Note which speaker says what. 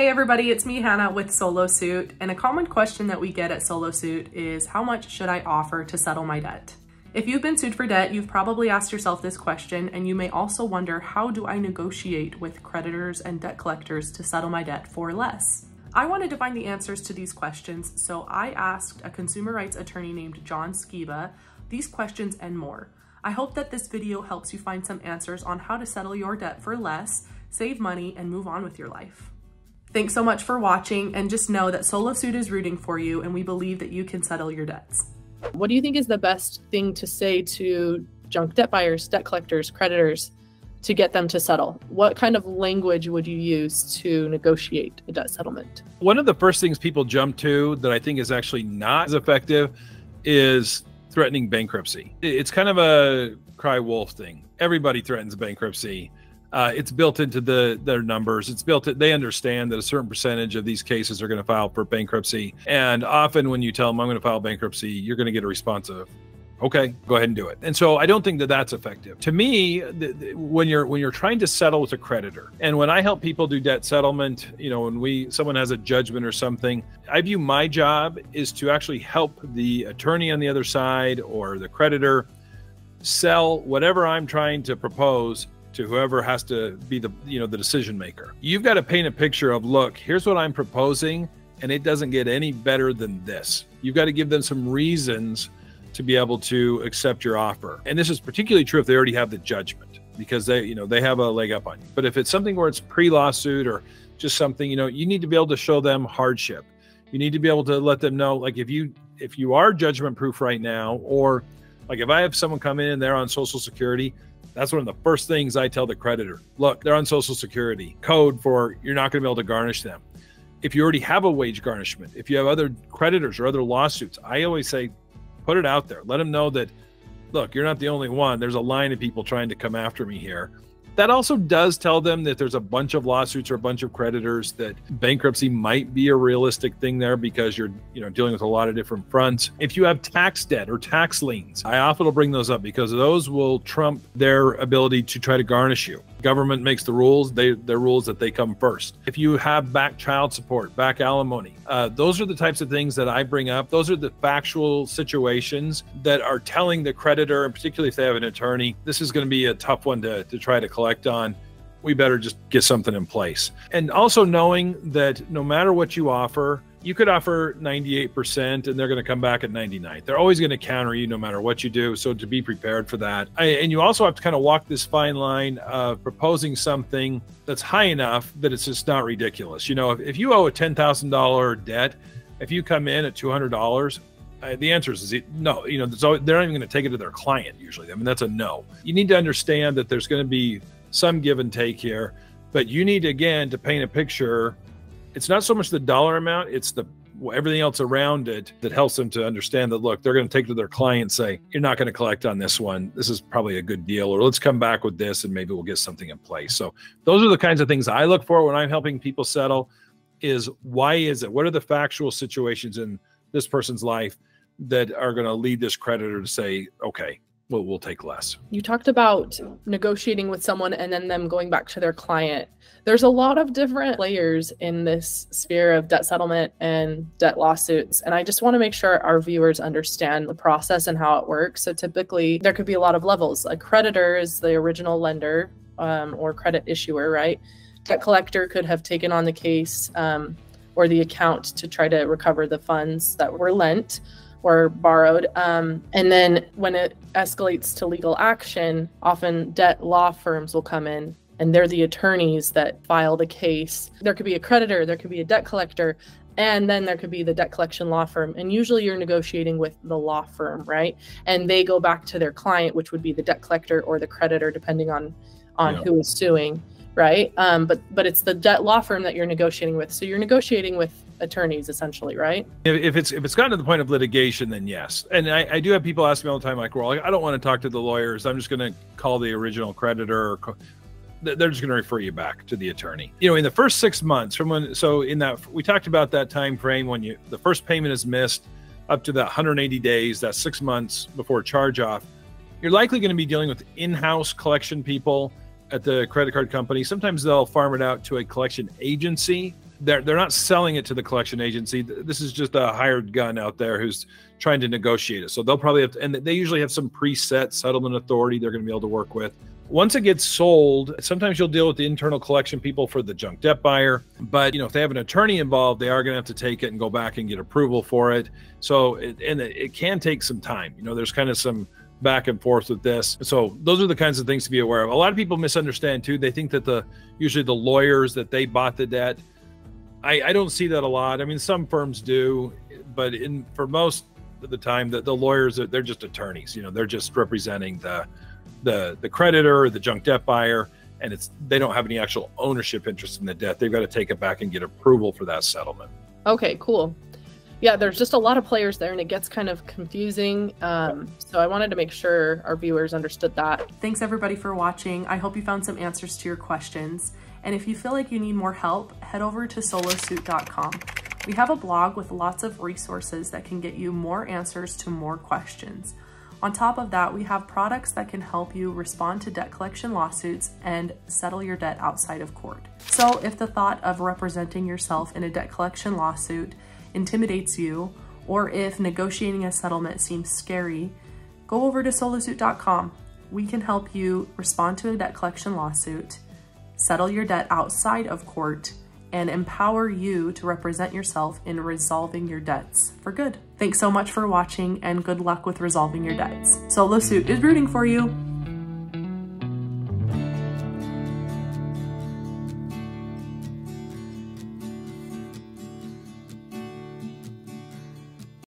Speaker 1: Hey everybody, it's me, Hannah, with Solo Suit, and a common question that we get at Solo Suit is how much should I offer to settle my debt? If you've been sued for debt, you've probably asked yourself this question, and you may also wonder, how do I negotiate with creditors and debt collectors to settle my debt for less? I wanted to find the answers to these questions, so I asked a consumer rights attorney named John Skiba these questions and more. I hope that this video helps you find some answers on how to settle your debt for less, save money, and move on with your life. Thanks so much for watching, and just know that Solo Suit is rooting for you, and we believe that you can settle your debts.
Speaker 2: What do you think is the best thing to say to junk debt buyers, debt collectors, creditors to get them to settle? What kind of language would you use to negotiate a debt settlement?
Speaker 3: One of the first things people jump to that I think is actually not as effective is threatening bankruptcy. It's kind of a cry wolf thing. Everybody threatens bankruptcy. It's built into their numbers. They understand that a certain percentage of these cases are going to file for bankruptcy. And often when you tell them, I'm going to file bankruptcy, you're going to get a response of, okay, go ahead and do it. And so I don't think that that's effective. To me, when you're trying to settle with a creditor, and when I help people do debt settlement, when someone has a judgment or something, I view my job is to actually help the attorney on the other side or the creditor sell whatever I'm trying to propose to whoever has to be the decision maker. You've got to paint a picture of, look, here's what I'm proposing, and it doesn't get any better than this. You've got to give them some reasons to be able to accept your offer. And this is particularly true if they already have the judgment, because they have a leg up on you. But if it's something where it's pre-lawsuit or just something, you need to be able to show them hardship. You need to be able to let them know, like, if you are judgment proof right now, or like if I have someone come in and they're on Social Security, that's one of the first things I tell the creditor. Look, they're on Social Security. Code for you're not going to be able to garnish them. If you already have a wage garnishment, if you have other creditors or other lawsuits, I always say, put it out there. Let them know that, look, you're not the only one. There's a line of people trying to come after me here. That also does tell them that there's a bunch of lawsuits or a bunch of creditors, that bankruptcy might be a realistic thing there because you're dealing with a lot of different fronts. If you have tax debt or tax liens, I often will bring those up because those will trump their ability to try to garnish you. Government makes the rules. They're rules that they come first. If you have back child support, back alimony, those are the types of things that I bring up. Those are the factual situations that are telling the creditor, and particularly if they have an attorney, this is going to be a tough one to try to collect on. We better just get something in place. And also knowing that no matter what you offer, you could offer 98% and they're going to come back at 99. They're always going to counter you no matter what you do. So to be prepared for that. And you also have to kind of walk this fine line of proposing something that's high enough that it's just not ridiculous. If you owe a $10,000 debt, if you come in at $200, the answer is no. They're not even going to take it to their client usually. I mean, that's a no. You need to understand that there's going to be some give and take here, but you need, again, to paint a picture. It's not so much the dollar amount, it's everything else around it that helps them to understand that, look, they're going to take to their client and say, you're not going to collect on this one. This is probably a good deal, or let's come back with this and maybe we'll get something in place. So those are the kinds of things I look for when I'm helping people settle is, why is it? What are the factual situations in this person's life that are going to lead this creditor to say, okay, well, we'll take less.
Speaker 2: You talked about negotiating with someone and then them going back to their client. There's a lot of different layers in this sphere of debt settlement and debt lawsuits. And I just want to make sure our viewers understand the process and how it works. So typically there could be a lot of levels. A creditor is the original lender or credit issuer, right? Debt collector could have taken on the case or the account to try to recover the funds that were lent or borrowed. And then when it escalates to legal action, often debt law firms will come in and they're the attorneys that file the case. There could be a creditor, there could be a debt collector, and then there could be the debt collection law firm. And usually you're negotiating with the law firm, right? And they go back to their client, which would be the debt collector or the creditor, depending on who is suing, right? But it's the debt law firm that you're negotiating with. So you're negotiating with attorneys essentially, right? If
Speaker 3: it's gotten to the point of litigation, then yes. And I do have people ask me all the time, like, well, I don't want to talk to the lawyers. I'm just going to call the original creditor. They're just going to refer you back to the attorney. In the first 6 months we talked about that time frame when the first payment is missed up to that 180 days, that 6 months before charge off. You're likely going to be dealing with in-house collection people at the credit card company. Sometimes they'll farm it out to a collection agency they're not selling it to the collection agency. This is just a hired gun out there who's trying to negotiate it. So they'll probably have to, and they usually have some preset settlement authority they're going to be able to work with. Once it gets sold, sometimes you'll deal with the internal collection people for the junk debt buyer. But, if they have an attorney involved, they are going to have to take it and go back and get approval for it. So, it can take some time. There's kind of some back and forth with this. So those are the kinds of things to be aware of. A lot of people misunderstand too. They think that usually the lawyers that they bought the debt. I don't see that a lot. I mean, some firms do, but for most of the time, the lawyers, they're just attorneys. They're just representing the creditor or the junk debt buyer, and they don't have any actual ownership interest in the debt. They've got to take it back and get approval for that settlement.
Speaker 2: Okay, cool. Yeah, there's just a lot of players there, and it gets kind of confusing. So I wanted to make sure our viewers understood that.
Speaker 1: Thanks everybody for watching. I hope you found some answers to your questions. And if you feel like you need more help, head over to solosuit.com. We have a blog with lots of resources that can get you more answers to more questions. On top of that, we have products that can help you respond to debt collection lawsuits and settle your debt outside of court. So if the thought of representing yourself in a debt collection lawsuit intimidates you, or if negotiating a settlement seems scary, go over to solosuit.com. We can help you respond to a debt collection lawsuit, settle your debt outside of court, and empower you to represent yourself in resolving your debts for good. Thanks so much for watching, and good luck with resolving your debts. SoloSuit is rooting for you.